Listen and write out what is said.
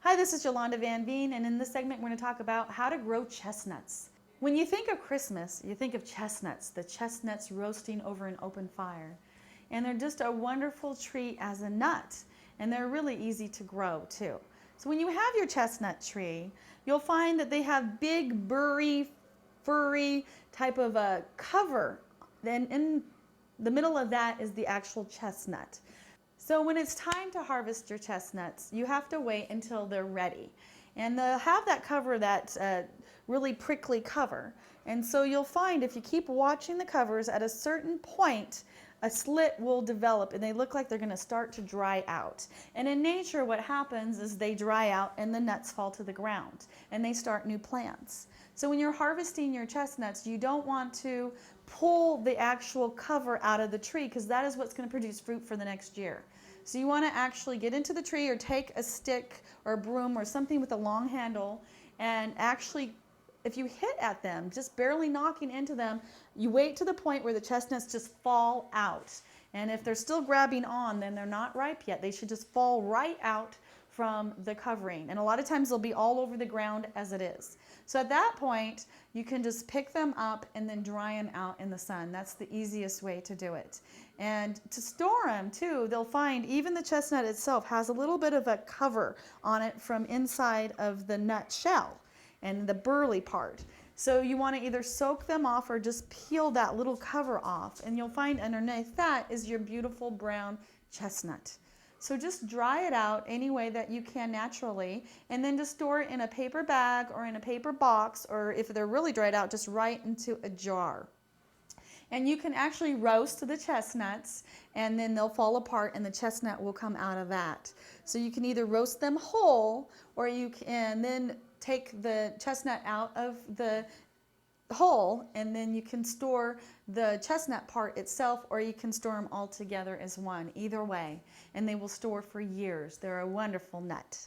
Hi, this is Yolanda Vanveen, and in this segment we're going to talk about how to grow chestnuts. When you think of Christmas, you think of chestnuts, the chestnuts roasting over an open fire. And they're just a wonderful treat as a nut, and they're really easy to grow too. So when you have your chestnut tree, you'll find that they have big, burry, furry type of a cover. Then in the middle of that is the actual chestnut. So when it's time to harvest your chestnuts, you have to wait until they're ready. And they'll have that cover, that really prickly cover. And so you'll find if you keep watching the covers, at a certain point, a slit will develop and they look like they're going to start to dry out. And in nature, what happens is they dry out and the nuts fall to the ground and they start new plants. So when you're harvesting your chestnuts, you don't want to pull the actual cover out of the tree because that is what's going to produce fruit for the next year. So you want to actually get into the tree or take a stick or a broom or something with a long handle and actually, if you hit at them, just barely knocking into them, you wait to the point where the chestnuts just fall out. And if they're still grabbing on, then they're not ripe yet. They should just fall right out from the covering. And a lot of times they'll be all over the ground as it is. So at that point, you can just pick them up and then dry them out in the sun. That's the easiest way to do it. And to store them too, they'll find even the chestnut itself has a little bit of a cover on it from inside of the nut shell and the burly part. So you want to either soak them off or just peel that little cover off, and you'll find underneath that is your beautiful brown chestnut. So just dry it out any way that you can naturally, and then just store it in a paper bag or in a paper box, or if they're really dried out, just right into a jar. And you can actually roast the chestnuts and then they'll fall apart and the chestnut will come out of that. So you can either roast them whole or you can then take the chestnut out of the whole and then you can store the chestnut part itself, or you can store them all together as one. Either way, and they will store for years. They're a wonderful nut.